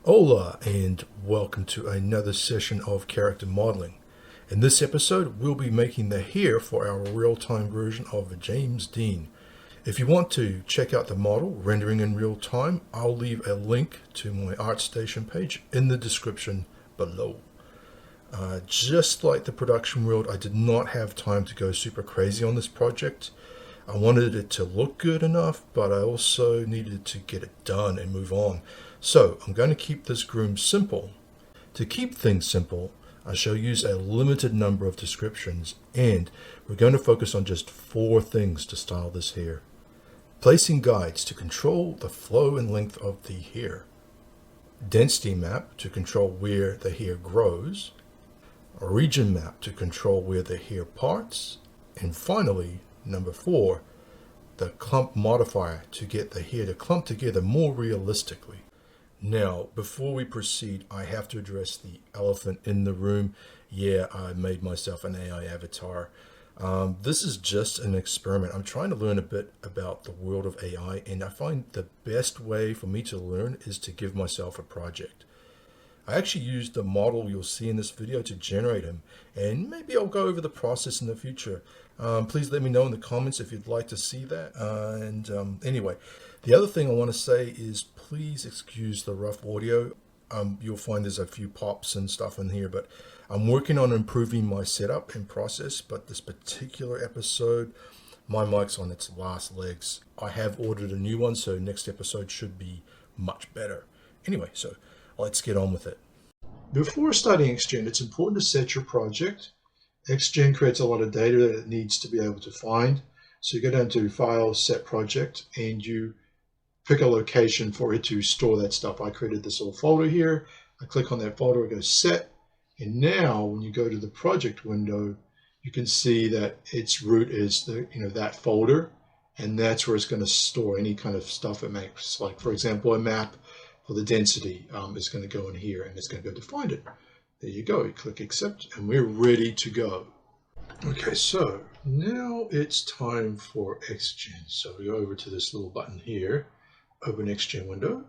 Hola, and welcome to another session of character modeling. In this episode, we'll be making the hair for our real-time version of James Dean. If you want to check out the model rendering in real time, I'll leave a link to my ArtStation page in the description below. Just like the production world, I did not have time to go super crazy on this project. I wanted it to look good enough, but I also needed to get it done and move on. So I'm going to keep this groom simple. To keep things simple, I shall use a limited number of descriptions, and we're going to focus on just 4 things to style this hair. Placing guides to control the flow and length of the hair. Density map to control where the hair grows. A region map to control where the hair parts. And finally, number 4, the clump modifier to get the hair to clump together more realistically. Now, before we proceed, I have to address the elephant in the room. Yeah, I made myself an AI avatar. This is just an experiment. I'm trying to learn a bit about the world of AI, and I find the best way for me to learn is to give myself a project. I actually used the model you'll see in this video to generate him, and maybe I'll go over the process in the future. Please let me know in the comments if you'd like to see that. Anyway, the other thing I want to say is please excuse the rough audio. You'll find there's a few pops and stuff in here, but I'm working on improving my setup and process, but this particular episode, my mic's on its last legs. I have ordered a new one, so next episode should be much better. Anyway, so let's get on with it. Before starting XGen, it's important to set your project. XGen creates a lot of data that it needs to be able to find. So you go down to File, Set Project, and you pick a location for it to store that stuff. I created this little folder here. I click on that folder, I go Set, and now when you go to the project window, you can see that its root is that folder, and that's where it's going to store any kind of stuff it makes. Like, for example, a map for the density is going to go in here, and it's going to go to find it. There you go. You click Accept, and we're ready to go. Okay, so now it's time for XGen. So we go over to this little button here, open XGen window,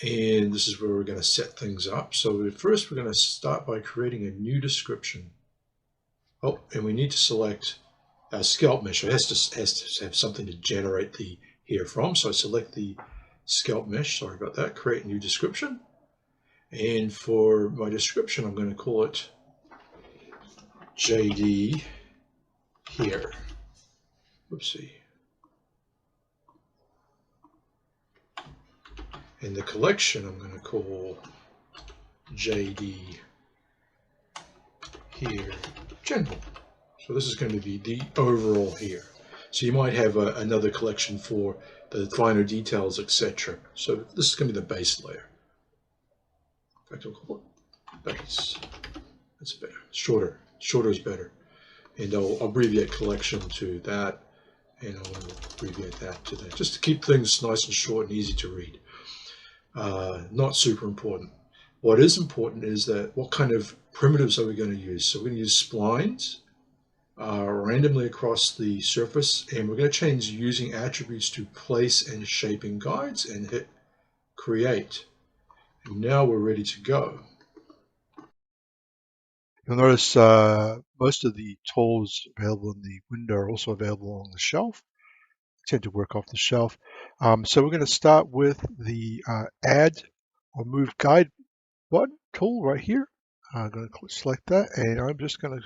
and this is where we're going to set things up. So first, we're going to start by creating a new description. Oh, and we need to select a scalp mesh. It has to have something to generate the hair from. So I select the scalp mesh. Sorry about that. Create a new description. And for my description, I'm going to call it JD here. Whoopsie. And the collection I'm going to call JD here general. So this is going to be the overall here. So you might have another collection for the finer details, etc. So this is going to be the base layer. In fact, I'll call it base. That's better. Shorter. Shorter is better. And I'll abbreviate collection to that, and I'll abbreviate that to that, just to keep things nice and short and easy to read. Not super important. What is important is that what kind of primitives are we going to use? So we're going to use splines randomly across the surface, and we're going to change using attributes to place and shaping guides and hit create. And now we're ready to go. You'll notice most of the tools available in the window are also available on the shelf. I tend to work off the shelf. So we're going to start with the Add or Move Guide button tool right here. I'm going to select that, and I'm just going to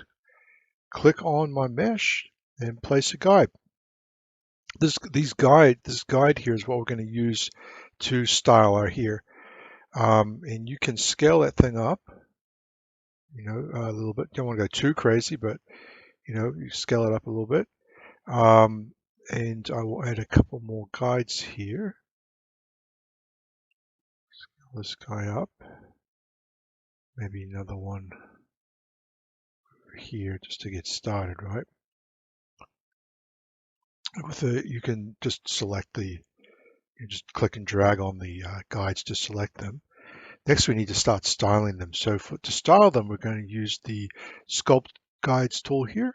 click on my mesh and place a guide. This guide here is what we're going to use to style our hair. And you can scale that thing up, a little bit. Don't want to go too crazy, but you scale it up a little bit. And I will add a couple more guides here. Scale this guy up. Maybe another one over here just to get started, right? You can just select you just click and drag on the guides to select them. Next, we need to start styling them. So to style them, we're going to use the Sculpt Guides tool here.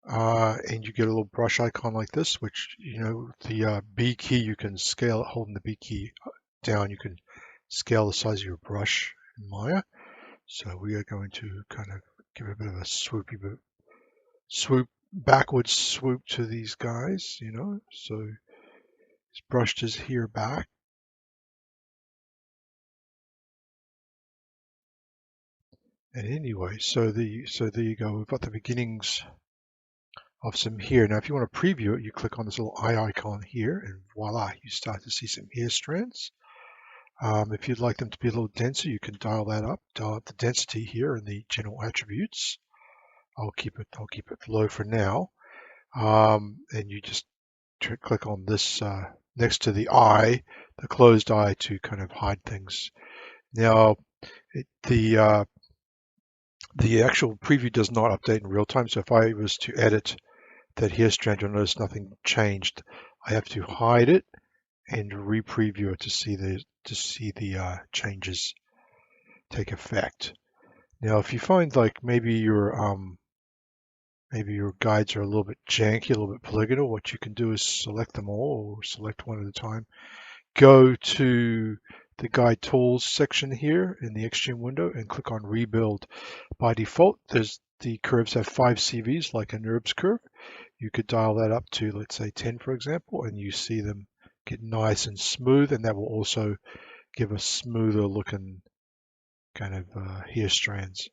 And you get a little brush icon like this, which, the B key, you can scale it, holding the B key down, you can scale the size of your brush in Maya. So we are going to kind of give a bit of a swoop, backwards swoop to these guys, you know. So this brush is here back. And anyway, so there you go. We've got the beginnings of some hair. Now, if you want to preview it, you click on this little eye icon here, and voila, you start to see some hair strands. If you'd like them to be a little denser, you can dial that up. Dial up the density here in the general attributes. I'll keep it low for now. And you just click on this next to the eye, the closed eye, to kind of hide things. Now, the actual preview does not update in real time. So if I was to edit that hair strand, you'll notice nothing changed. I have to hide it and re-preview it to see the changes take effect. Now, if you find like maybe your guides are a little bit janky, a little bit polygonal, what you can do is select them all, or select one at a time. Go to the guide tools section here in the XGen window and click on rebuild. By default, the curves have 5 CVs like a NURBS curve. You could dial that up to, let's say, 10, for example, and you see them get nice and smooth, and that will also give a smoother looking kind of hair strands.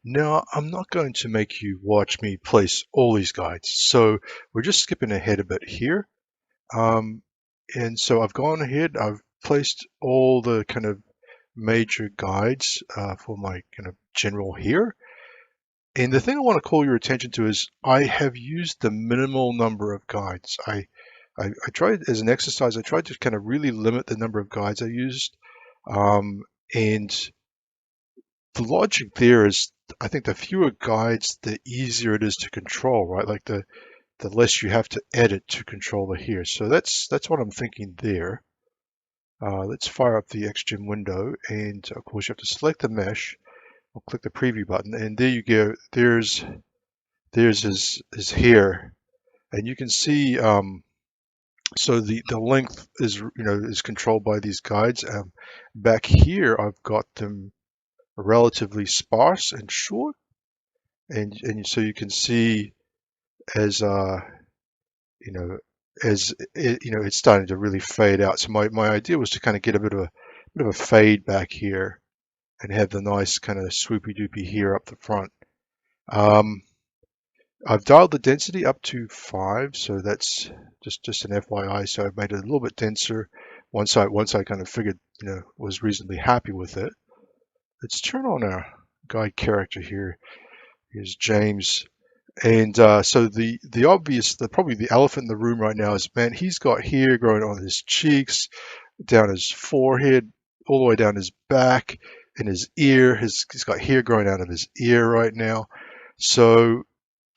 Now, I'm not going to make you watch me place all these guides, so we're just skipping ahead a bit here. And so I've gone ahead, I've placed all the kind of major guides for my kind of general here. And the thing I want to call your attention to is I have used the minimal number of guides. I tried as an exercise, I tried to kind of really limit the number of guides I used. And the logic there is, I think the fewer guides, the easier it is to control, right? Like the less you have to edit to control the hair. So that's what I'm thinking there. Let's fire up the XGen window, and of course you have to select the mesh. I'll click the preview button, and there you go. There's his hair, and you can see. So the length is controlled by these guides. Back here, I've got them relatively sparse and short, and so you can see as you know as it's starting to really fade out. So my idea was to kind of get a bit of a fade back here and have the nice kind of swoopy doopy here up the front. I've dialed the density up to 5, so that's just an FYI. So I've made it a little bit denser once I kind of figured was reasonably happy with it. Let's turn on our guide character here. Here's James. And so probably the elephant in the room right now is, man, he's got hair growing on his cheeks, down his forehead, all the way down his back, and his ear. He's got hair growing out of his ear right now. So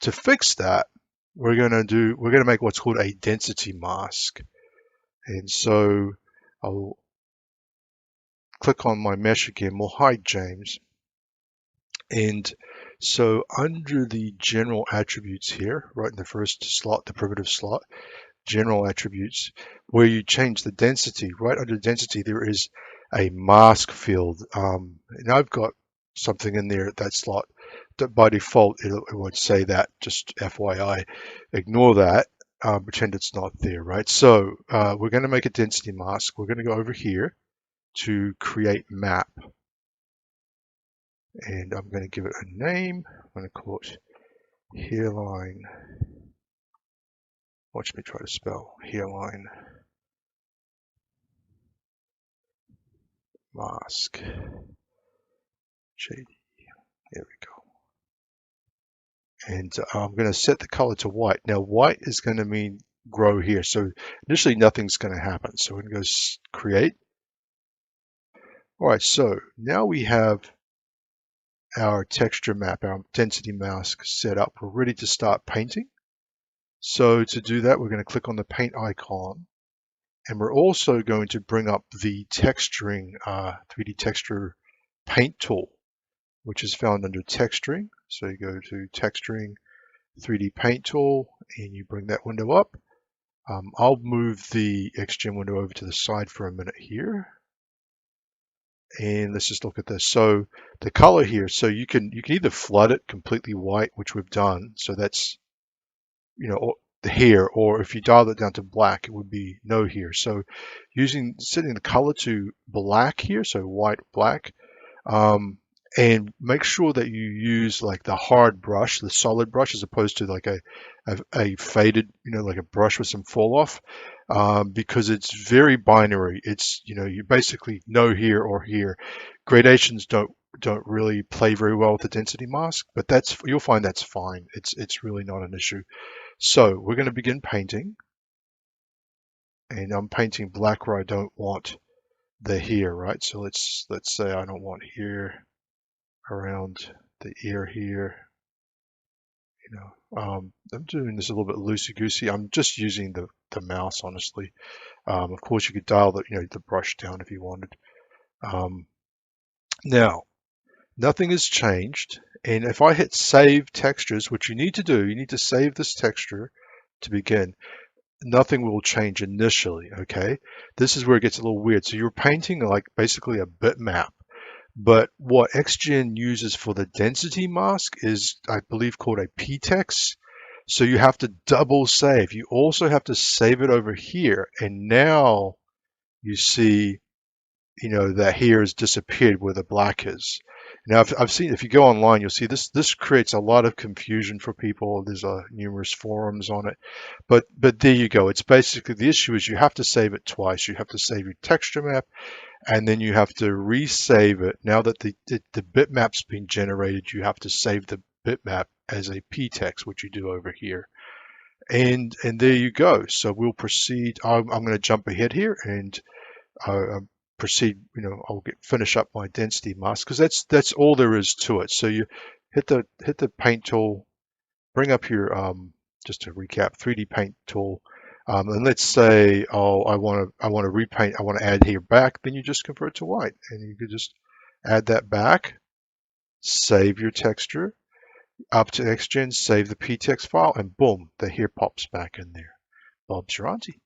to fix that, we're gonna make what's called a density mask. And so I'll click on my mesh again. We'll hide James. And so under the general attributes here, right in the first slot, the primitive slot, general attributes, where you change the density, right under density, there is a mask field. And I've got something in there at that slot that by default, it would say that, just FYI, ignore that, pretend it's not there, right? So we're going to make a density mask. We're going to go over here to create map. And I'm going to give it a name. I'm going to call it hairline. Watch me try to spell hairline mask. JD. There we go. And I'm going to set the color to white. Now, white is going to mean grow here. So initially, nothing's going to happen. So we're going to go create. All right, so now we have our texture map, our density mask set up. We're ready to start painting. So to do that, we're going to click on the paint icon. And we're also going to bring up the texturing, 3D texture paint tool, which is found under texturing. So you go to texturing, 3D paint tool, and you bring that window up. I'll move the XGen window over to the side for a minute here. And let's just look at this. So the color here, so you can either flood it completely white, which we've done. So that's, the here, or if you dial it down to black, it would be no here. So setting the color to black here, so white, black, um, and make sure that you use like the hard brush, the solid brush, as opposed to like a faded, like a brush with some fall off, because it's very binary. It's, you basically no here or here. Gradations don't really play very well with the density mask, but you'll find that's fine. It's really not an issue. So we're going to begin painting, and I'm painting black where I don't want the here, right? So let's say I don't want here around the ear here. I'm doing this a little bit loosey-goosey. I'm just using the mouse, honestly. Of course, you could dial the brush down if you wanted. Now, nothing has changed, and if I hit Save Textures, which you need to do, you need to save this texture to begin. Nothing will change initially, okay? This is where it gets a little weird. So you're painting like basically a bitmap. But what XGen uses for the density mask is, I believe, called a PTEX. So you have to double save. You also have to save it over here. And now you see, that here has disappeared where the black is. Now, I've seen, if you go online, you'll see this creates a lot of confusion for people. There's numerous forums on it. But there you go. It's basically, the issue is you have to save it twice. You have to save your texture map, and then you have to resave it. Now that the bitmap's been generated, you have to save the bitmap as a ptex, which you do over here. And there you go. So we'll proceed. I'm going to jump ahead here and proceed. I'll finish up my density mask, because that's all there is to it. So you hit the paint tool, bring up your just to recap, 3D paint tool. And let's say, oh, I want to repaint, I want to add here back, then you just convert to white, and you could just add that back, save your texture, up to XGen, save the PTEX file, and boom, the here pops back in there. Bob's your auntie.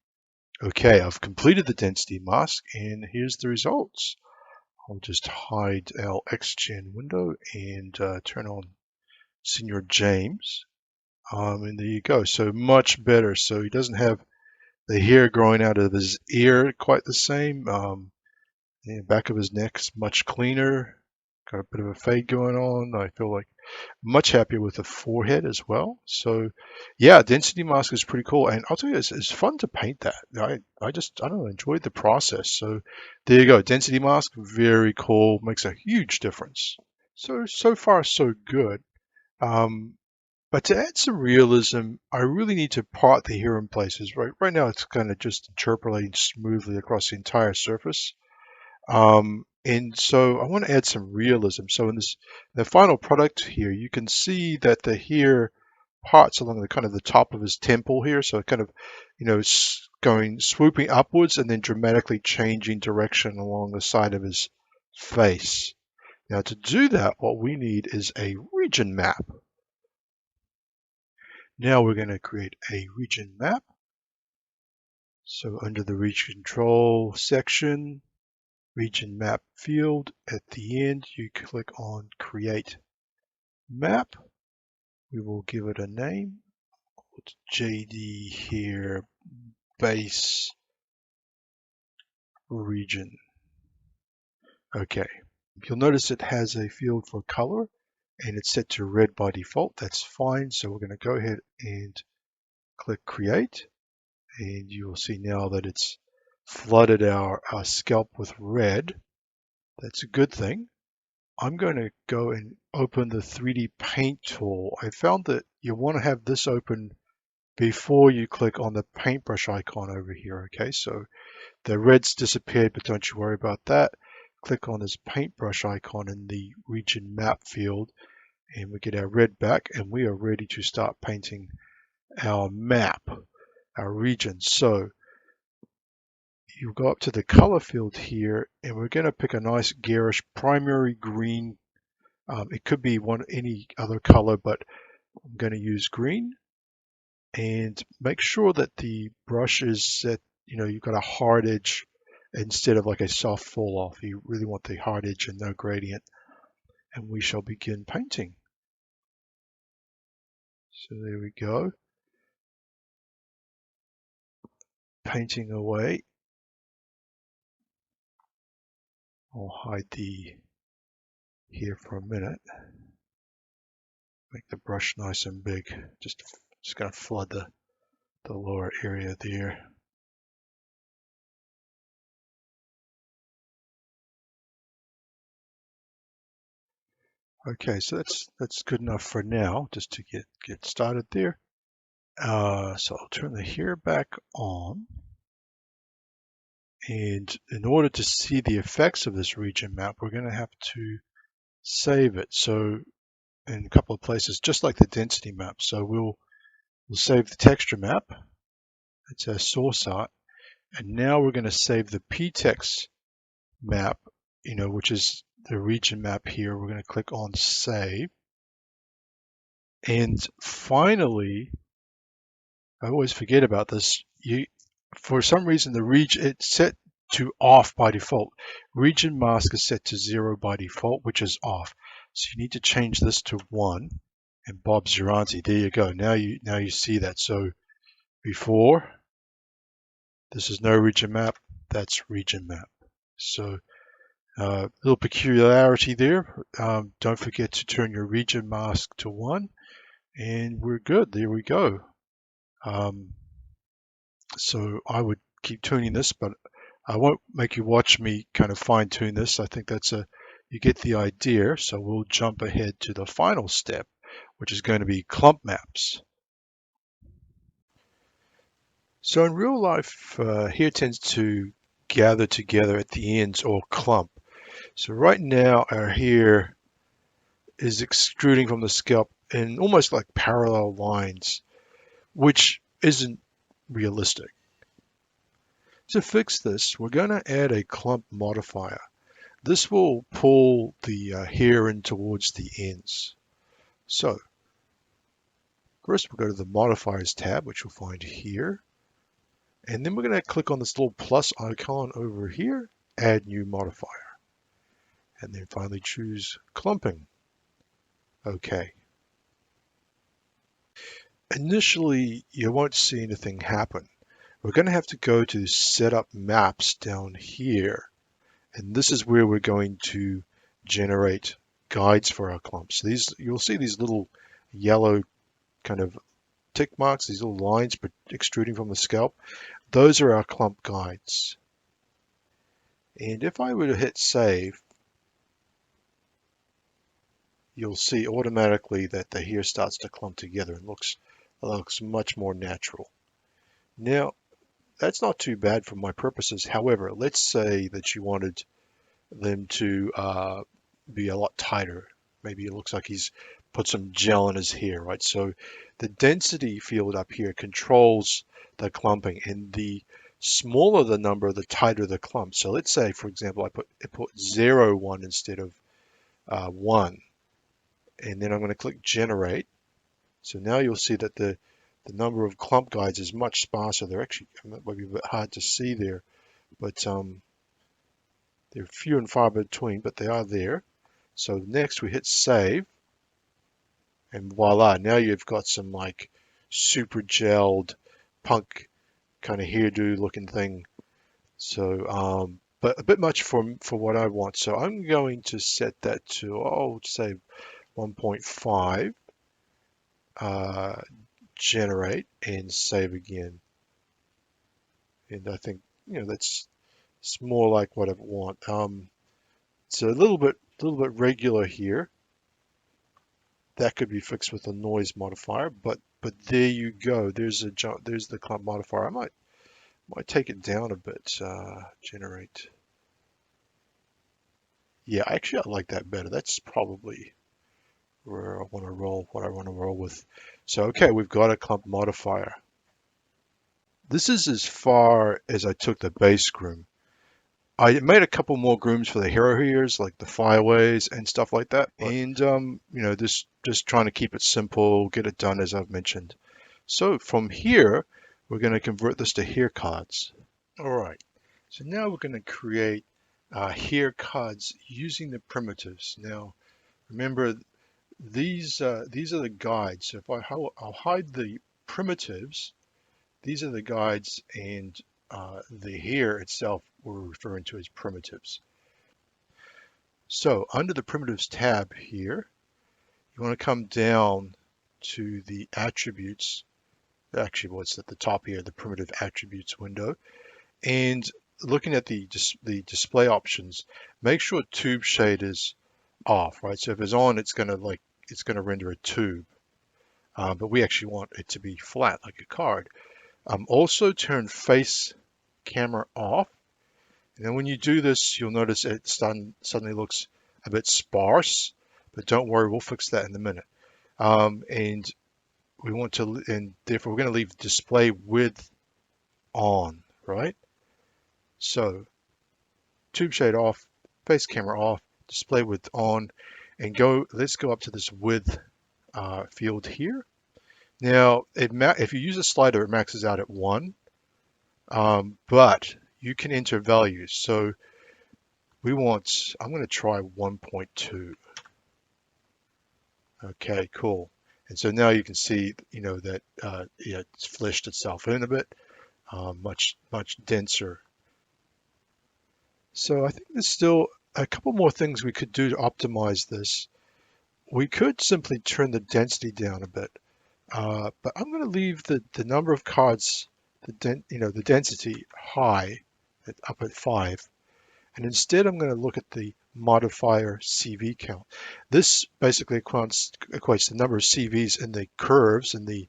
Okay, I've completed the density mask, and here's the results. I'll just hide our XGen window and turn on Senior James. And there you go. So much better. So he doesn't have the hair growing out of his ear quite the same. The back of his neck's much cleaner. Got a bit of a fade going on. I feel like much happier with the forehead as well. So yeah, density mask is pretty cool. And I'll tell you, it's fun to paint that. I don't know, enjoyed the process. So there you go. Density mask, very cool. Makes a huge difference. So far so good. But to add some realism, I really need to part the here in places. Right now, it's kind of just interpolating smoothly across the entire surface. And so I want to add some realism. So in the final product here, you can see that the here parts along the kind of the top of his temple here. So kind of, swooping upwards and then dramatically changing direction along the side of his face. Now to do that, what we need is a region map. Now we're going to create a region map. So under the region control section, region map field, at the end, you click on create map. We will give it a name. It's JD here, base region. Okay. You'll notice it has a field for color, and it's set to red by default. That's fine. So we're going to go ahead and click create. And you will see now that it's flooded our scalp with red. That's a good thing. I'm going to go and open the 3D paint tool. I found that you want to have this open before you click on the paintbrush icon over here. Okay, so the red's disappeared, but don't you worry about that. Click on this paintbrush icon in the region map field, and we get our red back, and we are ready to start painting our map, our region. So you go up to the color field here, and we're going to pick a nice garish primary green. It could be any other color, but I'm going to use green. And make sure that the brush is set, you've got a hard edge instead of like a soft fall off. You really want the hard edge and no gradient. And we shall begin painting. So there we go. Painting away. I'll hide the here for a minute. Make the brush nice and big. Just going to flood the lower area there. Okay, so that's good enough for now, just to get started there. So I'll turn the hair back on. And in order to see the effects of this region map, we're going to have to save it. So in a couple of places, just like the density map. So we'll save the texture map. It's our source art. And now we're going to save the ptex map, which is the region map here. We're going to click on save. And finally, I always forget about this. For some reason, the region, it's set to off by default. Region mask is set to 0 by default, which is off. So you need to change this to 1. And Bob's your auntie. There you go. Now you see that. So before, this is no region map. That's region map. So little peculiarity there. Don't forget to turn your region mask to 1. And we're good. There we go. So I would keep tuning this, but I won't make you watch me kind of fine tune this. I think you get the idea. So we'll jump ahead to the final step, which is going to be clump maps. So in real life, hair tends to gather together at the ends or clump. So right now our hair is extruding from the scalp in almost like parallel lines, which isn't realistic. To fix this, we're going to add a clump modifier. This will pull the hair in towards the ends. So first we'll go to the modifiers tab, which you'll find here. And then we're going to click on this little plus icon over here, add new modifier. And then finally choose clumping. Okay. Initially, you won't see anything happen. We're going to have to go to setup maps down here. And this is where we're going to generate guides for our clumps. You'll see these little yellow kind of tick marks, these little lines extruding from the scalp. Those are our clump guides. And if I were to hit save, you'll see automatically that the hair starts to clump together and looks much more natural. Now, that's not too bad for my purposes. However, let's say that you wanted them to be a lot tighter. Maybe it looks like he's put some gel in his hair, right? So the density field up here controls the clumping, and the smaller the number, the tighter the clump. So let's say, for example, I put 0, 1 instead of 1, and then I'm going to click generate. So now you'll see that the number of clump guides is much sparser. They're actually, it might be a bit hard to see there, but they're few and far between, but they are there. So next we hit save, and voila, now you've got some like super gelled punk kind of hairdo looking thing. So, but a bit much for what I want. So I'm going to set that to, I'll say 1.5, generate and save again. And I think, it's more like what I want. It's a little bit regular here. That could be fixed with a noise modifier, but there you go. There's the clump modifier. I might take it down a bit. Generate. Yeah, actually I like that better. That's probably where I want to roll, what I want to roll with. So okay, we've got a clump modifier. This is as far as I took the base groom. I made a couple more grooms for the hero hairs, like the fireways and stuff like that. And, just trying to keep it simple, get it done as I've mentioned. So from here, we're going to convert this to hair cards. All right. So now we're going to create hair cards using the primitives. Now remember, these are the guides. So if I'll hide the primitives, these are the guides, and the hair itself we're referring to as primitives. So under the primitives tab here, you want to come down to the attributes. Actually, what's at the top here, the primitive attributes window, and looking at the display options, make sure tube shade is off, right? So if it's on, it's going to render a tube, but we actually want it to be flat like a card. Also turn face camera off, and then when you do this, you'll notice it suddenly looks a bit sparse, but don't worry, we'll fix that in a minute. And we want to, and therefore we're going to leave display width on, right? So tube shade off, face camera off, display width on, and let's go up to this width field here. Now, if you use a slider, it maxes out at 1, but you can enter values. So I'm going to try 1.2. Okay, cool. And so now you can see, that it's fleshed itself in a bit, much denser. So I think there's still a couple more things we could do to optimize this. We could simply turn the density down a bit, but I'm going to leave the number of cards, the density high, up at 5, and instead I'm going to look at the modifier CV count. This basically equates the number of CVs in the curves in the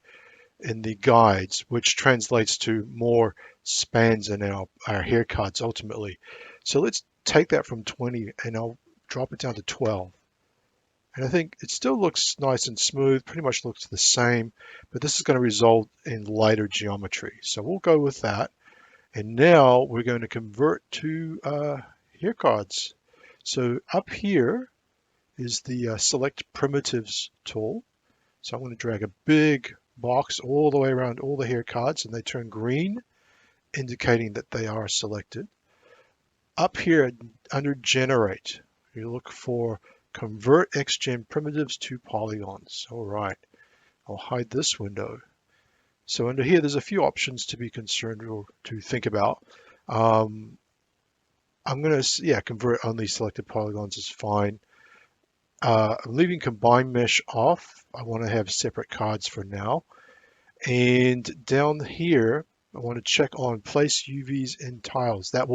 guides, which translates to more spans in our hair cards ultimately. So let's take that from 20 and I'll drop it down to 12. And I think it still looks nice and smooth, pretty much looks the same, but this is going to result in lighter geometry. So we'll go with that. And now we're going to convert to hair cards. So up here is the select primitives tool. So I'm going to drag a big box all the way around all the hair cards, and they turn green, indicating that they are selected. Up here under generate, you look for convert XGen primitives to polygons. All right, I'll hide this window. So under here, there's a few options to be concerned or to think about. I'm going to, convert only selected polygons is fine. I'm leaving combine mesh off. I want to have separate cards for now. And down here, I want to check on place UVs in tiles. That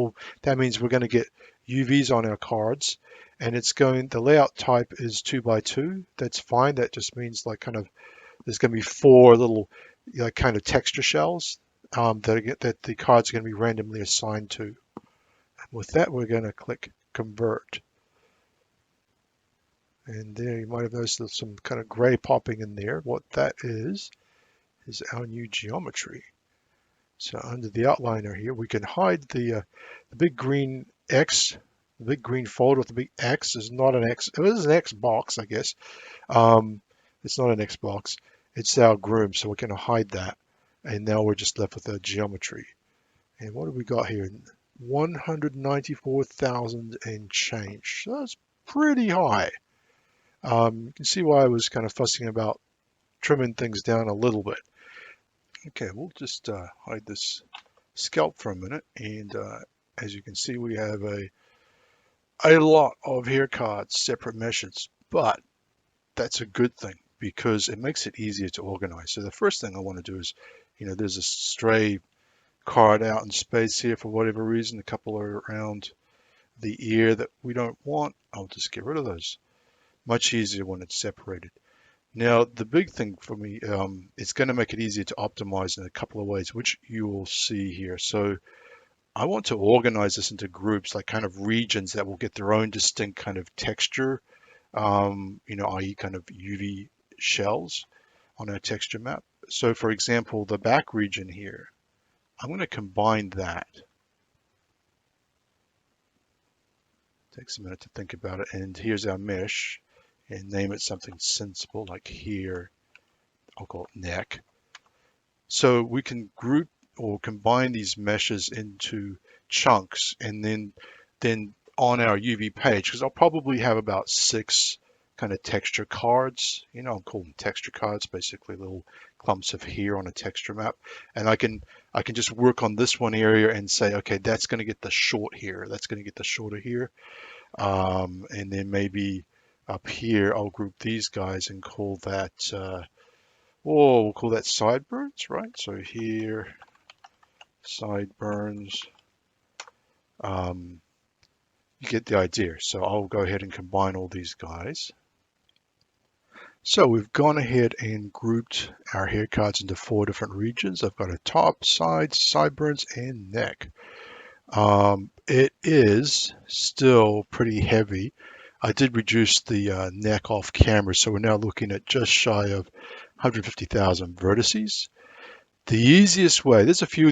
means we're going to get UVs on our cards, and the layout type is 2x2. That's fine. That just means there's going to be 4 little kind of texture shells that the cards are going to be randomly assigned to. And with that, we're going to click convert. And there you might have noticed there's some kind of gray popping in there. What that is our new geometry. So under the outliner here, we can hide the big green X, the big green folder with the big X is not an X. It is an X box, I guess. It's not an X box. It's our groom, so we're going to hide that. And now we're just left with a geometry. And what have we got here? 194,000 and change. So that's pretty high. You can see why I was kind of fussing about trimming things down a little bit. Okay, we'll just hide this scalp for a minute, and as you can see, we have a lot of hair cards, separate meshes, but that's a good thing because it makes it easier to organize. So the first thing I want to do is, there's a stray card out in space here for whatever reason. A couple are around the ear that we don't want. I'll just get rid of those. Much easier when it's separated. Now, the big thing for me, it's going to make it easier to optimize in a couple of ways, which you will see here. So I want to organize this into groups, like kind of regions that will get their own distinct kind of texture, i.e. kind of UV shells on our texture map. So for example, the back region here, I'm going to combine that. Takes a minute to think about it. And here's our mesh. And name it something sensible like here. I'll call it neck. So we can group or combine these meshes into chunks, and then on our UV page, because I'll probably have about 6 kind of texture cards. I'll call them texture cards, basically little clumps of hair on a texture map, and I can just work on this one area and say, okay, that's going to get the short hair, that's going to get the shorter hair, and then maybe up here I'll group these guys and call that we'll call that sideburns, right? So here, sideburns. Um, you get the idea. So I'll go ahead and combine all these guys. So we've gone ahead and grouped our hair cards into 4 different regions. I've got a top, sides, sideburns, and neck. It is still pretty heavy. I did reduce the neck off camera, so we're now looking at just shy of 150,000 vertices. The easiest way, there's a few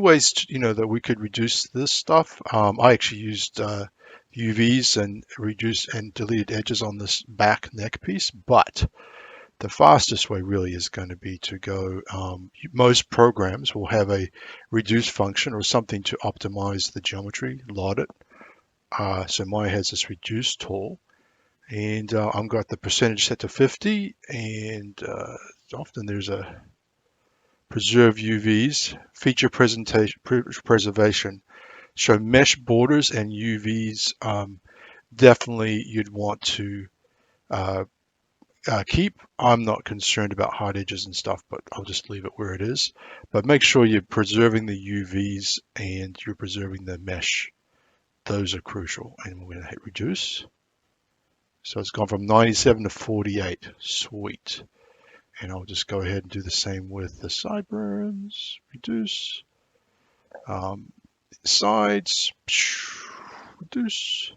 ways that we could reduce this stuff. I actually used UVs and reduced and deleted edges on this back neck piece, but the fastest way really is going to be to go, most programs will have a reduce function or something to optimize the geometry, load it. So mine has this reduce tool, and I've got the percentage set to 50, and often there's a preserve UVs, feature preservation. So mesh borders and UVs, definitely you'd want to keep. I'm not concerned about hard edges and stuff, but I'll just leave it where it is. But make sure you're preserving the UVs and you're preserving the mesh. Those are crucial. And we're going to hit reduce. So it's gone from 97 to 48. Sweet. And I'll just go ahead and do the same with the sideburns. Reduce. Sides. Reduce.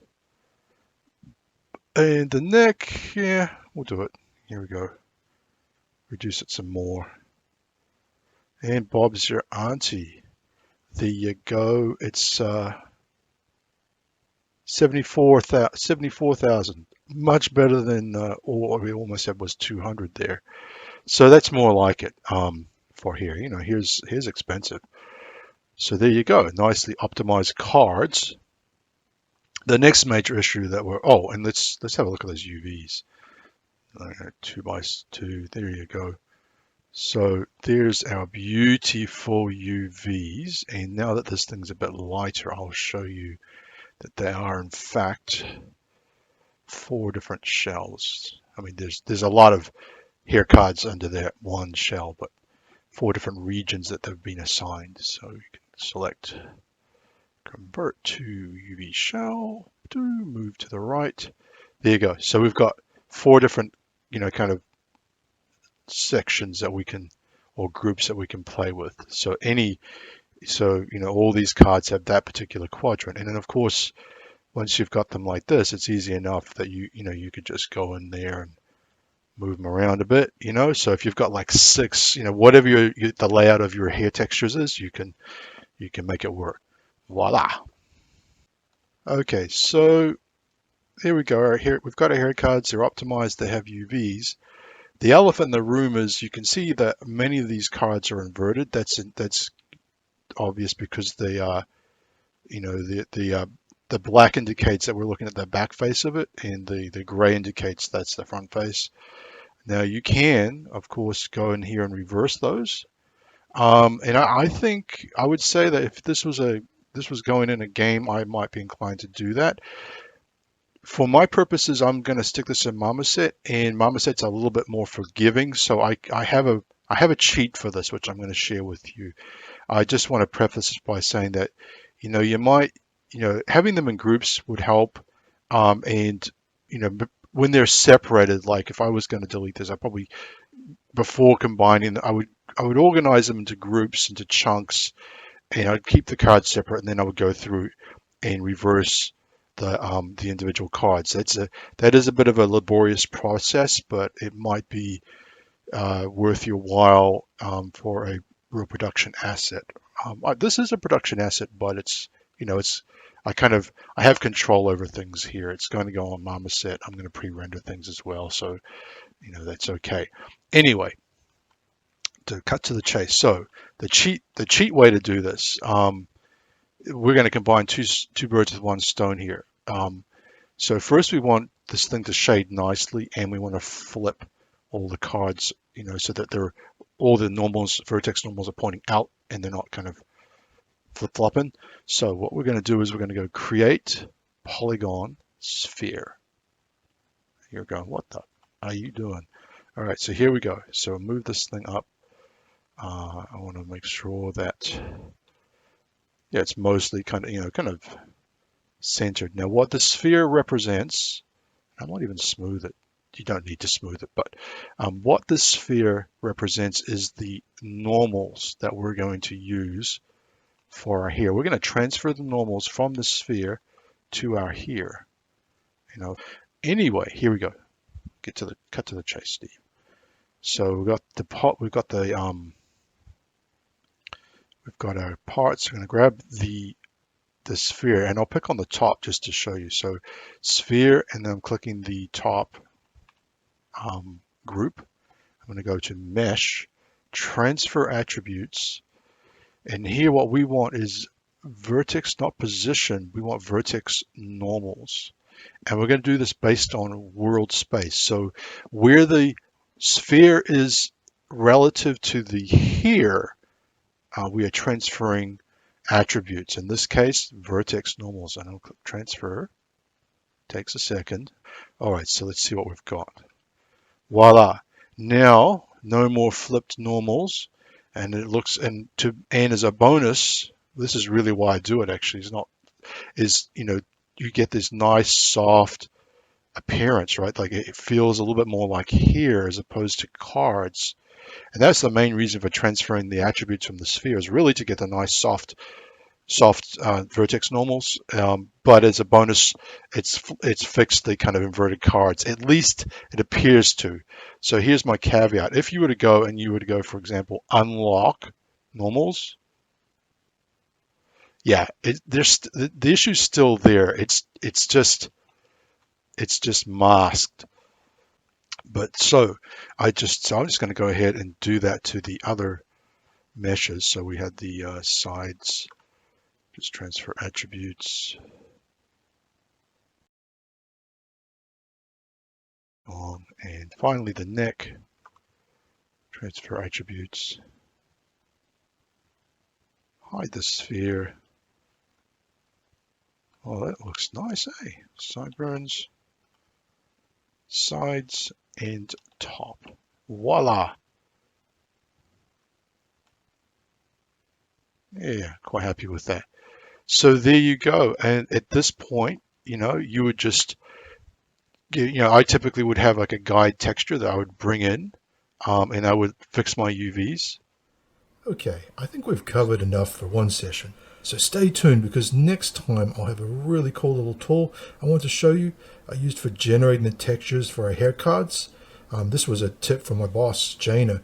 And the neck, yeah, we'll do it. Here we go. Reduce it some more. And Bob's your auntie. There you go. It's 74,000. Much better than what we almost said was 200 there. So that's more like it for here. Here's expensive. So there you go. Nicely optimized cards. The next major issue that and let's have a look at those UVs. 2x2. There you go. So there's our beautiful UVs. And now that this thing's a bit lighter, I'll show you that they are in fact 4 different shells. I mean, there's a lot of hair cards under that one shell, but 4 different regions that they've been assigned. So you can select convert to UV shell, move to the right. There you go. So we've got 4 different, kind of sections that we can, or groups that we can play with. So all these cards have that particular quadrant. And then of course, once you've got them like this, it's easy enough that you could just go in there and move them around a bit, So if you've got like 6, whatever the layout of your hair textures is, you can make it work. Voila. Okay, so there we go. We've got our hair cards. They're optimized. They have UVs. The elephant in the room is you can see that many of these cards are inverted. That's obvious because they are, the black indicates that we're looking at the back face of it, and the gray indicates that's the front face. Now you can, of course, go in here and reverse those. And I think I would say that if this was going in a game, I might be inclined to do that. For my purposes, I'm going to stick this in Marmoset, and Marmoset's a little bit more forgiving. So I have a cheat for this, which I'm going to share with you. I just want to preface this by saying that, you might, having them in groups would help. And, when they're separated, like if I was going to delete this, I probably, before combining, I would organize them into groups, into chunks, and I'd keep the cards separate, and then I would go through and reverse the individual cards. That is a bit of a laborious process, but it might be worth your while for a real production asset. This is a production asset, but it's I have control over things here. It's going to go on Marmoset. I'm going to pre-render things as well, so that's okay. Anyway, to cut to the chase. So the cheat way to do this, we're going to combine two birds with one stone here. So first we want this thing to shade nicely, and we want to flip all the cards, so that all the normals, vertex normals, are pointing out and they're not kind of flip-flopping. So what we're going to do is we're going to go create polygon sphere. You're going, what the are you doing? All right, so here we go. So move this thing up. I want to make sure that, yeah, it's mostly kind of centered. Now what the sphere represents, I won't even smooth it. You don't need to smooth it, but what this sphere represents is the normals that we're going to use for our here. We're going to transfer the normals from the sphere to our here. Anyway, here we go. Cut to the chase, Steve. So we've got our parts. We're going to grab the sphere, and I'll pick on the top just to show you. So sphere, and then I'm clicking the top group. I'm going to go to mesh, transfer attributes, and here what we want is vertex, not position. We want vertex normals, and we're going to do this based on world space. So where the sphere is relative to the here, we are transferring attributes. In this case, vertex normals. And I'll click transfer. Takes a second. All right, so let's see what we've got. Voila. Now, no more flipped normals. And it looks, and as a bonus, this is really why I do it actually, you get this nice soft appearance, right? Like it feels a little bit more like here as opposed to cards. And that's the main reason for transferring the attributes from the sphere, is really to get the nice soft vertex normals. But as a bonus, it's fixed the kind of inverted cards. At least it appears to. So here's my caveat. If you were to go, for example, unlock normals, yeah, the issue's still there. It's just masked. But so I'm just going to go ahead and do that to the other meshes. So we had the sides, just transfer attributes. And finally the neck, transfer attributes. Hide the sphere. Oh, that looks nice, eh? Sideburns, sides, and top. Voila. Yeah, quite happy with that. So there you go. And at this point, you would just, I typically would have like a guide texture that I would bring in, and I would fix my UVs. Okay, I think we've covered enough for one session. So stay tuned, because next time I'll have a really cool little tool I want to show you I used for generating the textures for our hair cards. This was a tip from my boss, Jana,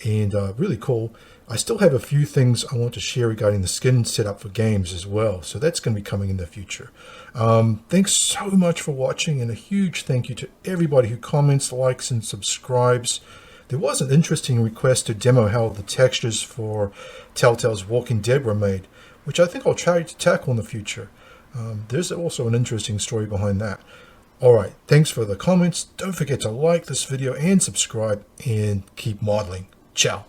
and really cool. I still have a few things I want to share regarding the skin setup for games as well, so that's going to be coming in the future. Thanks so much for watching, and a huge thank you to everybody who comments, likes, and subscribes. There was an interesting request to demo how the textures for Telltale's Walking Dead were made, which I think I'll try to tackle in the future. There's also an interesting story behind that. Alright, thanks for the comments. Don't forget to like this video and subscribe, and keep modeling. Ciao.